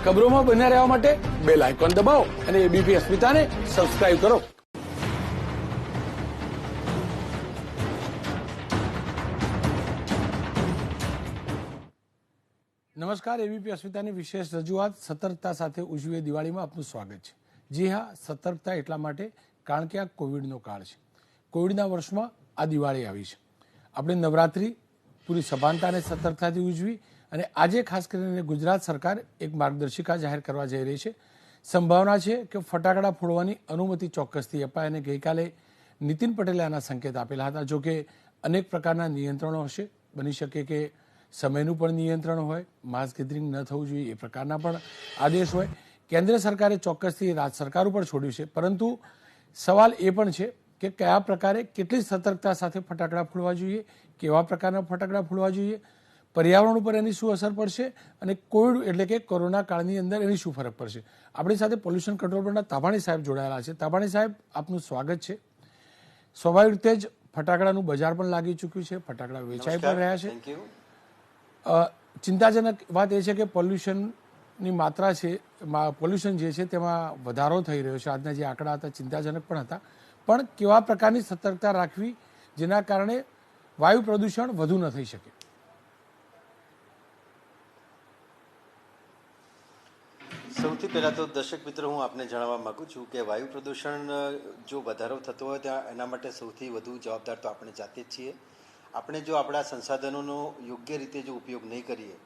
ખબરોમાં બન્યા રહેવા માટે બેલ આઇકોન દબાવો અને એબીપી અસ્મિતાને સબસ્ક્રાઇબ કરો. નમસ્કાર. એબીપી અસ્મિતાની વિશેષ રજૂઆત સતર્કતા સાથે ઉજવીએ દિવાળીમાં આપનું સ્વાગત છે. જી હા, સતર્કતા એટલા માટે કારણ કે આ કોવિડનો કાળ છે. કોવિડના વર્ષમાં આ દિવાળી આવી છે. આપણે નવરાત્રી પૂરી સભાનતા અને સતર્કતાથી ઉજવી અને આજે ખાસ કરીને ગુજરાત સરકાર એક માર્ગદર્શિકા જાહેર કરવા જઈ રહી છે. સંભાવના છે કે ફટાકડા ફોડવાની અનુમતિ ચોક્કસથી અપાય અને ગઈકાલે નીતિન પટેલે આના સંકેત આપેલા હતા. જોકે અનેક પ્રકારના નિયંત્રણો હશે. બની શકે કે સમયનું પણ નિયંત્રણ હોય, માસ ગેધરિંગ ન થવું જોઈએ એ પ્રકારના પણ આદેશ હોય. કેન્દ્ર સરકારે ચોક્કસથી રાજ્ય સરકાર ઉપર છોડ્યું છે, પરંતુ સવાલ એ પણ છે કે કયા પ્રકારે કેટલી સતર્કતા સાથે ફટાકડા ફોડવા જોઈએ, કેવા પ્રકારના ફટાકડા ફોડવા જોઈએ, પર્યાવરણ ઉપર એની શું અસર પડશે અને કોવિડ એટલે કે કોરોના કાળની અંદર એની શું ફરક પડશે. આપણી સાથે પોલ્યુશન કંટ્રોલ બોર્ડના તાભાણી સાહેબ જોડાયેલા છે. તાભાણી સાહેબ, આપનું સ્વાગત છે. સ્વાભાવિક રીતે જ ફટાકડાનું બજાર પણ લાગી ચૂક્યું છે, ફટાકડા વેચાઈ પણ રહ્યા છે. ચિંતાજનક વાત એ છે કે પોલ્યુશનની માત્રા છે, પોલ્યુશન જે છે તેમાં વધારો થઈ રહ્યો છે. આજના જે આંકડા હતા ચિંતાજનક પણ હતા. પણ કેવા પ્રકારની સતર્કતા રાખવી જેના કારણે વાયુ પ્રદૂષણ વધુ ન થઈ શકે? સૌથી પહેલાં તો દર્શક મિત્રો, હું આપને જણાવવા માગું છું કે વાયુ પ્રદૂષણ જો વધારો થતો હોય ત્યાં એના માટે સૌથી વધુ જવાબદાર તો આપણે જાતે જ છીએ. આપણે જો આપણા સંસાધનોનો યોગ્ય રીતે જો ઉપયોગ નહીં કરીએ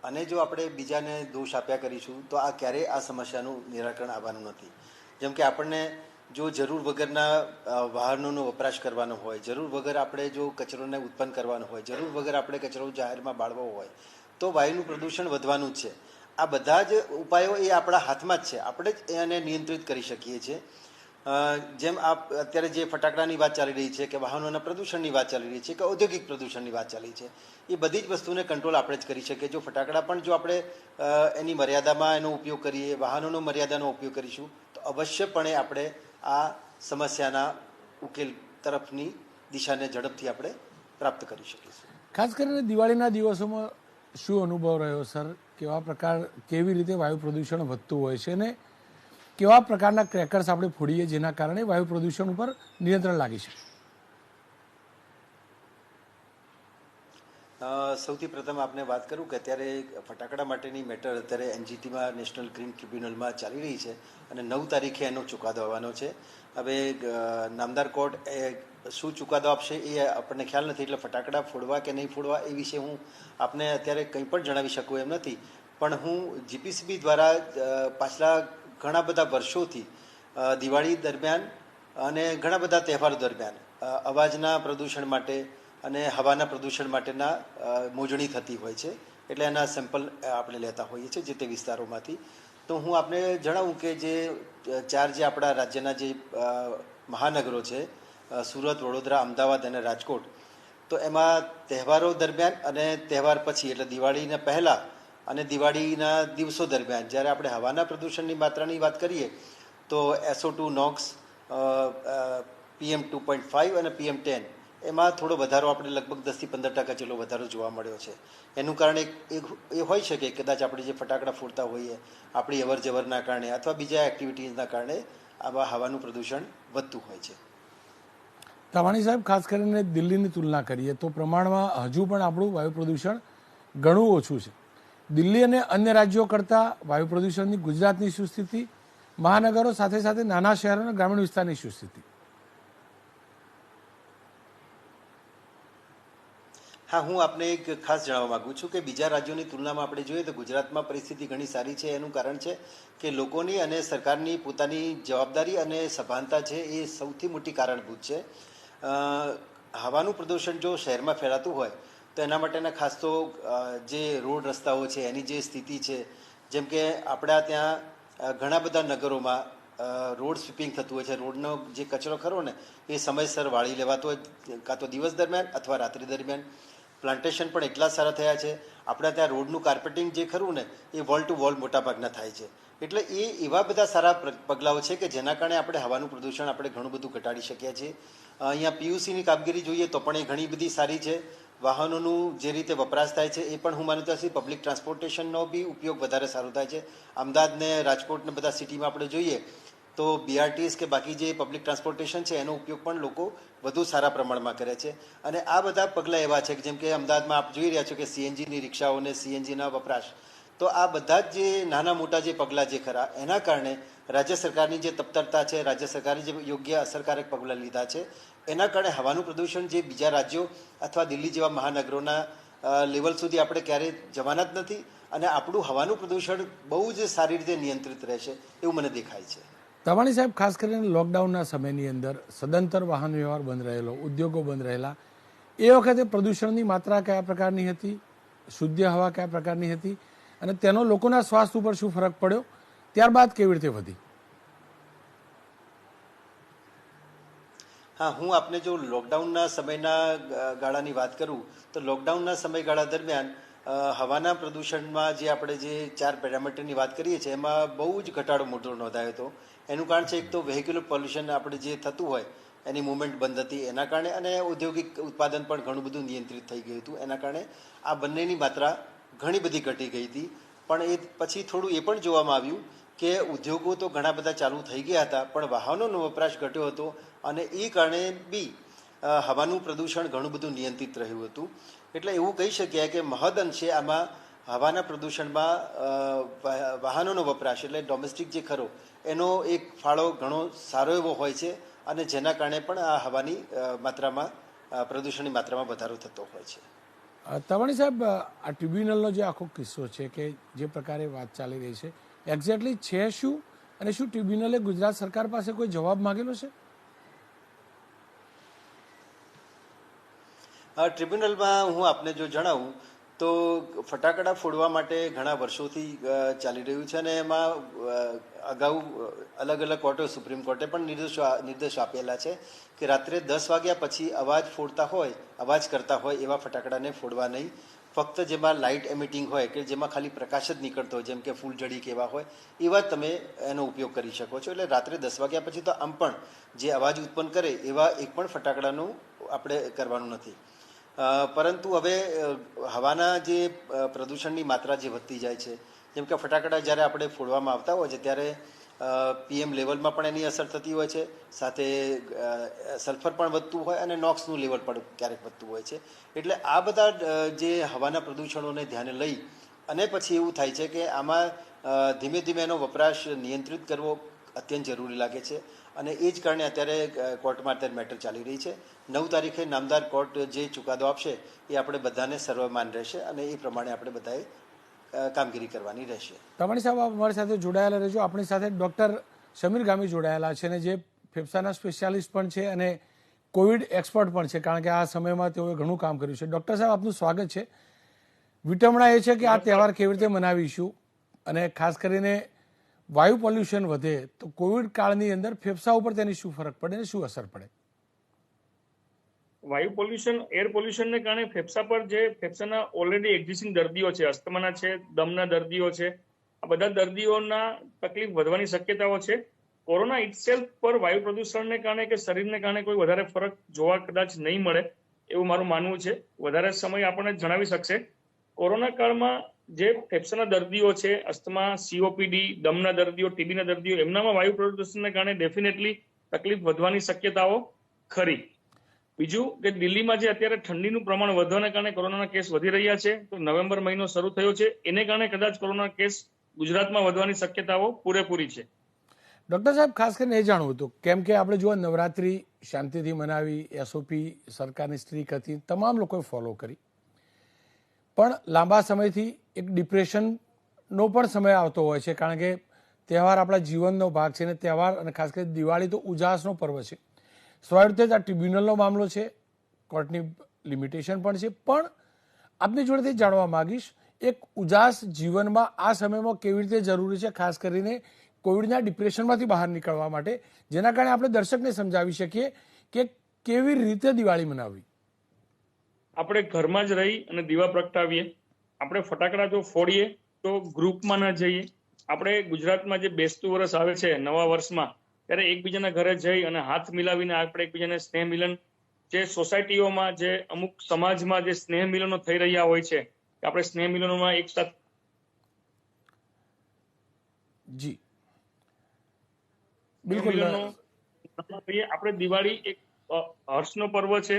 અને જો આપણે બીજાને દોષ આપ્યા કરીશું તો આ ક્યારેય આ સમસ્યાનું નિરાકરણ આવવાનું નથી. જેમ કે આપણને જો જરૂર વગરના વાહનોનો વપરાશ કરવાનો હોય, જરૂર વગર આપણે જો કચરોને ઉત્પન્ન કરવાનો હોય, જરૂર વગર આપણે કચરો જાહેરમાં બાળવો હોય તો વાયુનું પ્રદૂષણ વધવાનું જ છે. આ બધા જ ઉપાયો એ આપણા હાથમાં જ છે. આપણે જ એને નિયંત્રિત કરી શકીએ છીએ. જેમ અત્યારે જે ફટાકડાની વાત ચાલી રહી છે, કે વાહનોના પ્રદૂષણની વાત ચાલી રહી છે, કે ઔદ્યોગિક પ્રદૂષણની વાત ચાલી છે, એ બધી જ વસ્તુને કંટ્રોલ આપણે જ કરી શકીએ. જો ફટાકડા પણ જો આપણે એની મર્યાદામાં એનો ઉપયોગ કરીએ, વાહનોનો મર્યાદાનો ઉપયોગ કરીશું તો અવશ્યપણે આપણે આ સમસ્યાના ઉકેલ તરફની દિશાને ઝડપથી આપણે પ્રાપ્ત કરી શકીશું. ખાસ કરીને દિવાળીના દિવસોમાં શું અનુભવ રહ્યો સર? કેવી રીતે વાયુ પ્રદૂષણ વધતું હોય છે અને કેવા પ્રકારના ક્રેકર્સ આપણે ફોડીએ જેના કારણે વાયુ પ્રદૂષણ ઉપર નિયંત્રણ લાગી શકે? સૌથી પ્રથમ આપને વાત કરું કે અત્યારે ફટાકડા માટેની મેટર અત્યારે એનજીટીમાં નેશનલ ગ્રીન ટ્રિબ્યુનલમાં ચાલી રહી છે અને 9 તારીખે એનો ચુકાદો આવવાનો છે. હવે નામદાર કોર્ટ એ શું ચુકાદો આપશે એ આપણને ખ્યાલ નથી, એટલે ફટાકડા ફોડવા કે નહીં ફોડવા એ વિશે હું આપને અત્યારે કંઈ પણ જણાવી શકું એમ નથી. પણ હું જીપીસીબી દ્વારા પાછલા ઘણા બધા વર્ષોથી દિવાળી દરમિયાન અને ઘણા બધા તહેવારો દરમિયાન અવાજના પ્રદૂષણ માટે અને હવાના પ્રદૂષણ માટેના મોજણી થતી હોય છે. એટલે એના સેમ્પલ આપણે લેતા હોઈએ છીએ જે તે વિસ્તારોમાંથી. તો હું આપને જણાવું કે જે 4 જે આપણા રાજ્યના જે મહાનગરો છે, સુરત, વડોદરા, અમદાવાદ અને રાજકોટ, તો એમાં તહેવારો દરમિયાન અને તહેવાર પછી એટલે દિવાળીના પહેલાં અને દિવાળીના દિવસો દરમિયાન જ્યારે આપણે હવાના પ્રદૂષણની માત્રાની વાત કરીએ તો SO2 નોક્સ, PM2.5 અને PM10 એમાં થોડો વધારો આપણે લગભગ 10 થી 15% જેટલો વધારો જોવા મળ્યો છે. એનું કારણ એ હોઈ શકે કદાચ આપણે જે ફટાકડા ફોડતા હોઈએ, આપણી અવર જવરના કારણે અથવા બીજા એક્ટિવિટીઝના કારણે આવા હવાનું પ્રદૂષણ વધતું હોય છે. તાવાણી સાહેબ, ખાસ કરીને દિલ્હીની તુલના કરીએ તો પ્રમાણમાં હજુ પણ આપણું વાયુ પ્રદૂષણ ઘણું ઓછું છે. દિલ્હી અને અન્ય રાજ્યો કરતાં વાયુ પ્રદૂષણની ગુજરાતની શું સ્થિતિ, મહાનગરો સાથે સાથે નાના શહેરો અને ગ્રામીણ વિસ્તારની શું સ્થિતિ? હા, હું આપને એક ખાસ જણાવવા માગું છું કે બીજા રાજ્યોની તુલનામાં આપણે જોઈએ તો ગુજરાતમાં પરિસ્થિતિ ઘણી સારી છે. એનું કારણ છે કે લોકોની અને સરકારની પોતાની જવાબદારી અને સભાનતા છે, એ સૌથી મોટી કારણભૂત છે. હવાનું પ્રદૂષણ જો શહેરમાં ફેલાતું હોય તો એના માટેના ખાસ તો જે રોડ રસ્તાઓ છે એની જે સ્થિતિ છે, જેમ કે આપણા ત્યાં ઘણા બધા નગરોમાં રોડ સ્વીપિંગ થતું હોય છે. રોડનો જે કચરો ખરો ને એ સમયસર વાળી લેવાતો હોય, કાં તો દિવસ દરમિયાન અથવા રાત્રિ દરમિયાન. પ્લાન્ટેશન પણ એટલા સારા થયા છે. આપણા ત્યાં રોડનું કાર્પેટિંગ જે ખરું ને એ વોલ ટુ વોલ મોટાભાગના થાય છે. એટલે એ એવા બધા સારા પગલાઓ છે કે જેના કારણે આપણે હવાનું પ્રદૂષણ આપણે ઘણું બધું ઘટાડી શકીએ છીએ. અહીંયા PUCની કામગીરી જોઈએ તો પણ એ ઘણી બધી સારી છે. વાહનોનું જે રીતે વપરાશ થાય છે એ પણ હું માનું ત્યાં સુધી પબ્લિક ટ્રાન્સપોર્ટેશનનો બી ઉપયોગ વધારે સારો થાય છે. અમદાવાદ ને રાજકોટ ને બધા સિટીમાં આપણે જોઈએ તો બીઆરટીએસ કે બાકી જે પબ્લિક ટ્રાન્સપોર્ટેશન છે એનો ઉપયોગ પણ લોકો વધુ સારા પ્રમાણમાં કરે છે. અને આ બધા પગલાં એવા છે કે જેમ કે અમદાવાદમાં આપ જોઈ રહ્યા છો કે સીએનજીની રિક્ષાઓને સીએનજીના વપરાશ, તો આ બધા જ જે નાના મોટા જે પગલાં જે ખરા એના કારણે રાજ્ય સરકારની જે તત્પરતા છે, રાજ્ય સરકારે જે યોગ્ય અસરકારક પગલાં લીધા છે એના કારણે હવાનું પ્રદૂષણ જે બીજા રાજ્યો અથવા દિલ્હી જેવા મહાનગરોના લેવલ સુધી આપણે ક્યારેય જવાના જ નથી અને આપણું હવાનું પ્રદૂષણ બહુ જ સારી રીતે નિયંત્રિત રહેશે એવું મને દેખાય છે. તવાણી સાહેબ, ખાસ કરીને લોકડાઉનના સમયની અંદર સદંતર વાહન વ્યવહાર બંધ રહેલો, ઉદ્યોગો બંધ રહેલા, એ વખતે પ્રદૂષણની માત્રા કયા પ્રકારની હતી, શુદ્ધ હવા કયા પ્રકારની હતી અને તેનો લોકોના સ્વાસ્થ્ય ઉપર શું ફરક પડ્યો, ત્યારબાદ કેવી રીતે વધી? હા, હું આપને જો લોકડાઉનના સમયના ગાળાની વાત કરું તો લોકડાઉનના સમયગાળા દરમિયાન હવાના પ્રદૂષણમાં જે આપણે જે 4 પેરામીટરની વાત કરીએ છીએ એમાં બહુ જ ઘટાડો મોટો નોંધાયો હતો. એનું કારણ છે એક તો વેહિક્યુલર પોલ્યુશન આપણે જે થતું હોય એની મુવમેન્ટ બંધ હતી એના કારણે, અને ઔદ્યોગિક ઉત્પાદન પણ ઘણું બધું નિયંત્રિત થઈ ગયું હતું. એના કારણે આ બંનેની માત્રા ઘણી બધી ઘટી ગઈ હતી. પણ એ પછી થોડું એ પણ જોવામાં આવ્યું કે ઉદ્યોગો તો ઘણા બધા ચાલુ થઈ ગયા હતા પણ વાહનોનો વપરાશ ઘટ્યો હતો અને એ કારણે બી હવાનું પ્રદૂષણ ઘણું બધું નિયંત્રિત રહ્યું હતું. એટલે એવું કહી શકીએ કે મહદ અંશે આમાં હવાના પ્રદૂષણમાં વાહનોનો વપરાશ એટલે ડોમેસ્ટિક જે ખરો એનો એક ફાળો ઘણો સારો એવો હોય છે અને જેના કારણે પણ આ હવાની માત્રામાં પ્રદૂષણની માત્રામાં વધારો થતો હોય છે. તવાણી સાહેબ, આ ટ્રિબ્યુનલનો જે આખો કિસ્સો છે કે જે પ્રકારે વાત ચાલી રહી છે, એક્ઝેક્ટલી છે શું અને શું ટ્રિબ્યુનલે ગુજરાત સરકાર પાસે કોઈ જવાબ માંગેલો છે? ટ્રિબ્યુનલમાં હું આપને જો જણાવું તો ફટાકડા ફોડવા માટે ઘણા વર્ષોથી ચાલી રહ્યું છે અને એમાં અગાઉ અલગ અલગ કોર્ટો, સુપ્રીમ કોર્ટે પણ નિર્દેશો આપેલા છે કે રાત્રે 10 વાગ્યા પછી અવાજ ફોડતા હોય, અવાજ કરતા હોય એવા ફટાકડાને ફોડવા નહીં. ફક્ત જેમાં લાઇટ એમિટિંગ હોય કે જેમાં ખાલી પ્રકાશ જ નીકળતો હોય જેમ કે ફૂલઝડી કે એવા હોય એવા જ તમે એનો ઉપયોગ કરી શકો છો. એટલે રાત્રે 10 વાગ્યા પછી તો આમ પણ જે અવાજ ઉત્પન્ન કરે એવા એક પણ ફટાકડાનું આપણે કરવાનું નથી. પરંતુ હવે હવાના જે પ્રદૂષણની માત્રા જે વધતી જાય છે, જેમ કે ફટાકડા જ્યારે આપણે ફોડવામાં આવતા હોય છે ત્યારે PM લેવલમાં પણ એની અસર થતી હોય છે, સાથે સલ્ફર પણ વધતું હોય અને નોક્સનું લેવલ પણ ક્યારેક વધતું હોય છે. એટલે આ બધા જે હવાના પ્રદૂષણોને ધ્યાને લઈ અને પછી એવું થાય છે કે આમાં ધીમે ધીમે એનો વપરાશ નિયંત્રિત કરવો અત્યંત જરૂરી લાગે છે અને એ જ કારણે અત્યારે કોર્ટમાં અત્યારે મેટર ચાલી રહી છે. 9 તારીખે નામદાર કોર્ટ જે ચુકાદો આપશે એ આપણે બધાને સર્વમાન રહેશે અને એ પ્રમાણે આપણે બધાએ કામગીરી કરવાની રહેશે. તવાણી સાહેબ, આપ અમારી સાથે જોડાયેલા રહેજો. આપણી સાથે ડૉક્ટર સમીર ગામી જોડાયેલા છે અને જે ફેફસાના સ્પેશિયાલિસ્ટ પણ છે અને કોવિડ એક્સપર્ટ પણ છે, કારણ કે આ સમયમાં તેઓએ ઘણું કામ કર્યું છે. ડૉક્ટર સાહેબ, આપનું સ્વાગત છે. વિટમણા એ છે કે આ તહેવાર કેવી રીતે મનાવીશું અને ખાસ કરીને વાયુ પોલ્યુશન વધે તો કોવિડ કાળની અંદર ફેફસા ઉપર તેની શું ફરક પડે અને શું અસર પડે? વાયુ પોલ્યુશન, એર પોલ્યુશનને કારણે ફેફસા પર જે ફેફસાના ઓલરેડી એક્ઝિસ્ટિંગ દર્દીઓ છે, અસ્થમાના છે, દમના દર્દીઓ છે, આ બધા દર્દીઓના તકલીફ વધવાની શક્યતાઓ છે. કોરોના ઇટસેલ્ફ પર વાયુ પ્રદૂષણને કારણે કે શરીરને કારણે કોઈ વધારે ફરક જોવા કદાચ નહીં મળે એવું મારું માનવું છે. વધારે સમય આપણને જણાવી શકશે. કોરોના કાળમાં જે ફેફસાના દર્દીઓ છે, અસ્થમા, COPD, દમના દર્દીઓ, ટીબીના દર્દીઓ, એમનામાં વાયુ પ્રદૂષણને કારણે ડેફિનેટલી તકલીફ વધવાની શક્યતાઓ ખરી. બીજું કે દિલ્હીમાં જે અત્યારે ઠંડીનું પ્રમાણ વધવાને કારણે કોરોનાના કેસ વધી રહ્યા છે, તો નવેમ્બર મહિનો શરૂ થયો છે, એને કારણે કદાચ કોરોના કેસ ગુજરાતમાં વધવાની શક્યતાઓ પૂરેપૂરી છે. ડૉક્ટર સાહેબ, ખાસ કરીને એ જાણવું હતું, કેમ કે આપણે જો નવરાત્રી શાંતિથી મનાવી, SOP સરકારની સ્ટ્રીક હતી, તમામ લોકોએ ફોલો કરી, પણ લાંબા સમયથી એક ડિપ્રેશનનો પણ સમય આવતો હોય છે, કારણ કે તહેવાર આપણા જીવનનો ભાગ છે અને તહેવાર અને ખાસ કરીને દિવાળી તો ઉજાસનો પર્વ છે. સ્વાભાવિક રીતે આ ટ્રિબ્યુનલનો મામલો છે, કોર્ટની લિમિટેશન પણ છે, પણ આપની જોડેથી જાણવા માંગીશ એક ઉજાસ જીવનમાં આ સમયમાં કેવી રીતે જરૂરી છે, ખાસ કરીને કોવિડના ડિપ્રેશનમાંથી બહાર નીકળવા માટે, જેના કારણે આપણે દર્શકને સમજાવી શકીએ કે કેવી રીતે દિવાળી મનાવવી. આપણે ઘરમાં જ રહી અને દીવા પ્રગટાવીએ. આપણે ફટાકડા જો ફોડીએ તો ગ્રુપમાં ના જઈએ. આપણે ગુજરાતમાં જે બેસતું વર્ષ આવે છે નવા વર્ષમાં, ત્યારે એકબીજાના ઘરે જઈ અને હાથ મિલાવીને આપણે એકબીજાને સ્નેહ મિલન જે સોસાયટીઓમાં જે અમુક સમાજમાં જે સ્નેહ મિલનો થઈ રહ્યા હોય છે કે આપણે સ્નેહ મિલનોમાં એક સાથે જી બિલકુલ આપણે દિવાળી એક હર્ષનો પર્વ છે,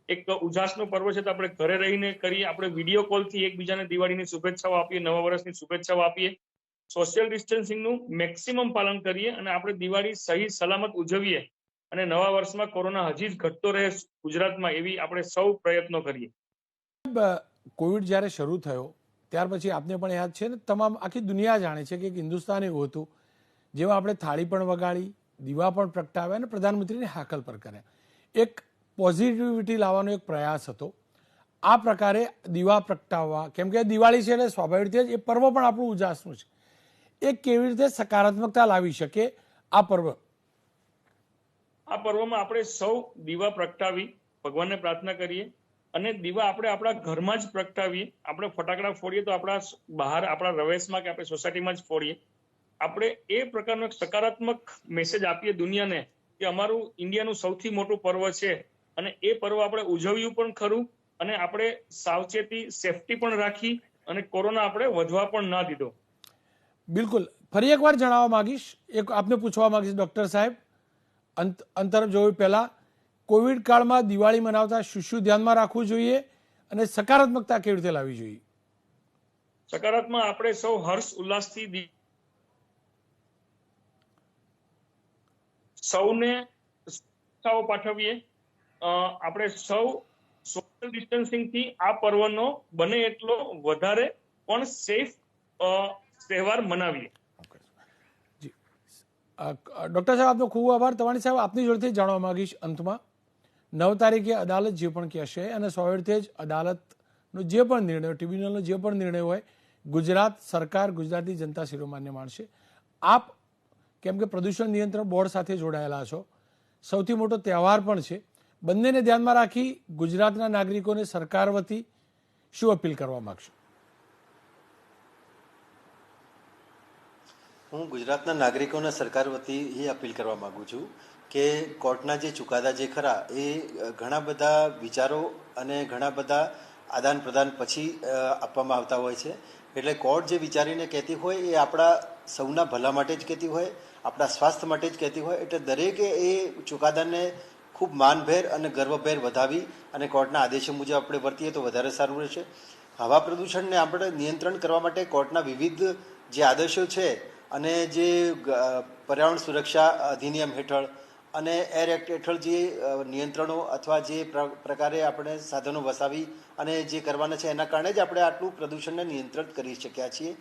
એક ઉજાસનો પર્વ છે, તો આપણે ઘરે રહીને કરીએ, આપણે વિડીયો કોલથી એકબીજાને દિવાળીની શુભેચ્છાઓ આપીએ, નવા વર્ષની શુભેચ્છાઓ આપીએ, સોશિયલ ડિસ્ટન્સિંગનું મેક્સિમમ પાલન કરીએ અને આપણે દિવાળી સહી સલામત ઉજવીએ અને નવા વર્ષમાં કોરોના હજી જ ઘટતો રહે ગુજરાતમાં, એવી આપણે સૌ પ્રયત્નો કરીએ. કોવિડ જ્યારે શરૂ થયો ત્યાર પછી આપને પણ યાદ છે ને, તમામ આખી દુનિયા જાણે છે કે એક હિન્દુસ્તાન એવું હતું જેમાં આપણે થાળી પણ વગાડી, દીવા પણ પ્રગટાવ્યા અને પ્રધાનમંત્રીને હાકલ પર કર્યા. એક પોઝિટિવિટી લાવવાનો એક પ્રયાસ હતો. આ પ્રકારે દીવા પ્રગટાવવા, કેમ કે દિવાળી છે એટલે સ્વાભાવિક રીતે જ એ પર્વ પણ આપણું ઉજાસનું છે, એ કેવી રીતે સકારાત્મકતા લાવી શકે આ પર્વ? આ પર્વમાં આપણે સૌ દીવા પ્રગટાવી ભગવાનને પ્રાર્થના કરીએ અને દીવા આપણે આપણા ઘરમાં જ પ્રગટાવીએ. આપણે ફટાકડા ફોડીએ તો આપણા બહાર આપણા રવેશમાં કે આપણે સોસાયટીમાં જ ફોડીએ. આપણે એ પ્રકારનો એક સકારાત્મક મેસેજ આપીએ દુનિયાને કે અમારું ઇન્ડિયાનું સૌથી મોટું પર્વ છે અને એ પર્વ આપણે ઉજવ્યું પણ ખરું અને આપણે સાવચેતી સેફટી પણ રાખી અને કોરોના આપણે વધવા પણ ના દીધો. બિલકુલ. ફરી એકવાર જણાવવા માંગીશ, એક આપને પૂછવા માંગીશ ડોક્ટર સાહેબ, અંતર જોયું પહેલા, કોવિડ કાળમાં દિવાળી મનાવતા શું ધ્યાનમાં રાખવું જોઈએ અને સકારાત્મકતા કેવી રીતે લાવવી જોઈએ? સકારાત્મક આપણે સૌ હર્ષ ઉલ્લાસથી સૌને શુભેચ્છાઓ પાઠવીએ. આપણે સૌ સોશિયલ ડિસ્ટન્સિંગથી આ પર્વનો બને એટલો વધારે પણ સેફ તહેવાર મનાવીએ. ડોક્ટર સાહેબ આપનો ખૂબ આભાર. તમારી સાહેબ આપની જોડેથી જાણવા માંગીશ અંતમાં, 9 તારીખે અદાલત જે પણ કહેશે અને સ્વાભાવિક રીતે જ અદાલતનો જે પણ નિર્ણય, ટ્રિબ્યુનલનો જે પણ નિર્ણય હોય, ગુજરાત સરકાર, ગુજરાતની જનતા શિરોમાન્ય માનશે. આપ કેમ કે પ્રદૂષણ નિયંત્રણ બોર્ડ સાથે જોડાયેલા છો, સૌથી મોટો તહેવાર પણ છે, બંનેને ધ્યાનમાં રાખી ગુજરાતના નાગરિકોને સરકાર વતી શું અપીલ કરવા માંગશો? હું ગુજરાતના નાગરિકોને સરકાર વતી એ અપીલ કરવા માગું છું કે કોર્ટના જે ચુકાદા જે ખરા એ ઘણા બધા વિચારો અને ઘણા બધા આદાન પ્રદાન પછી આપવામાં આવતા હોય છે. એટલે કોર્ટ જે વિચારીને કહેતી હોય એ આપણા સૌના ભલા માટે જ કહેતી હોય, આપણા સ્વાસ્થ્ય માટે જ કહેતી હોય. એટલે દરેકે એ ચુકાદાને ખૂબ માનભેર અને ગર્વભેર વધાવી અને કોર્ટના આદેશો મુજબ આપણે વર્તીએ તો વધારે સારું રહેશે. હવા પ્રદૂષણને આપણે નિયંત્રણ કરવા માટે કોર્ટના વિવિધ જે આદેશો છે અને જે પર્યાવરણ સુરક્ષા અધિનિયમ હેઠળ અને એર એક્ટ હેઠળ જે નિયંત્રણો અથવા જે પ્રકારે આપણે સાધનો વસાવી અને જે કરવાના છે એના કારણે જ આપણે આટલું પ્રદૂષણને નિયંત્રિત કરી શક્યા છીએ.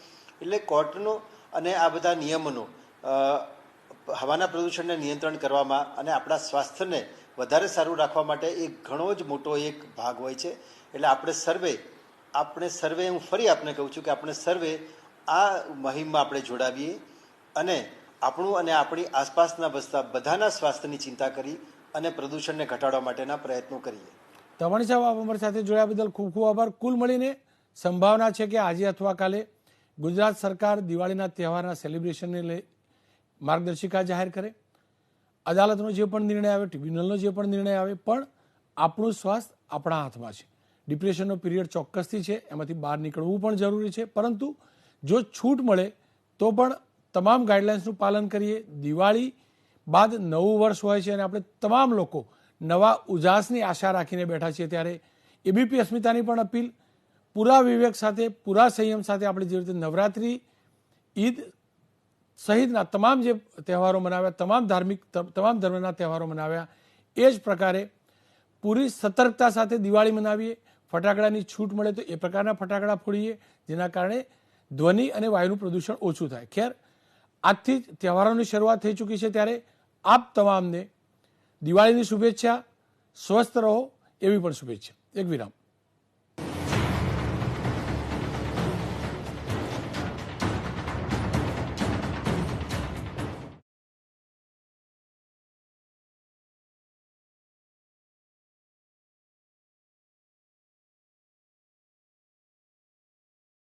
એટલે કોર્ટનો અને આ બધા નિયમોનો હવાના પ્રદૂષણને નિયંત્રણ કરવામાં અને આપણા સ્વાસ્થ્યને વધારે સારું રાખવા માટે એક ઘણો જ મોટો એક ભાગ હોય છે. એટલે આપણે સર્વે હું ફરી આપને કહું છું કે આપણે સર્વે આ મહિમમાં આપણે જોડાવીએ અને આપણું અને આપણી આસપાસના વસતા બધાના સ્વાસ્થ્યની ચિંતા કરી અને પ્રદૂષણને ઘટાડવા માટેના પ્રયત્નો કરીએ. તમારી સાહેબ, આપ અમારી સાથે જોડાયા બદલ ખૂબ ખૂબ આભાર. કુલ મળીને સંભાવના છે કે આજે અથવા કાલે ગુજરાત સરકાર દિવાળીના તહેવારના સેલિબ્રેશનને લઈ માર્ગદર્શિકા જાહેર કરે, અદાલતનો જે પણ નિર્ણય આવે, ટ્રિબ્યુનલનો જે પણ નિર્ણય આવે, પણ આપણું સ્વાસ્થ્ય આપણા હાથમાં છે. ડિપ્રેશનનો પીરિયડ ચોક્કસથી છે, એમાંથી બહાર નીકળવું પણ જરૂરી છે, પરંતુ જો છૂટ મળે તો પણ તમામ ગાઈડલાઇન્સનું પાલન કરીએ. દિવાળી બાદ નવું વર્ષ હોય છે અને આપણે તમામ લોકો નવા ઉજાસની આશા રાખીને બેઠા છીએ, ત્યારે એબીપી અસ્મિતાની પણ અપીલ, પૂરા વિવેક સાથે, પૂરા સંયમ સાથે આપણે જે રીતે નવરાત્રિ, ઈદ સહિતના તમામ જે તહેવારો મનાવ્યા, તમામ ધર્મના તહેવારો મનાવ્યા, એ જ પ્રકારે પૂરી સતર્કતા સાથે દિવાળી મનાવીએ. ફટાકડાની છૂટ મળે તો એ પ્રકારના ફટાકડા ફોડીએ, જેના કારણે ધ્વનિ અને વાયુનું પ્રદૂષણ ઓછું થાય. ખેર, આજથી જ તહેવારોની શરૂઆત થઈ ચૂકી છે, ત્યારે આપ તમામને દિવાળીની શુભેચ્છા, સ્વસ્થ રહો એવી પણ શુભેચ્છા. એક વિરામ.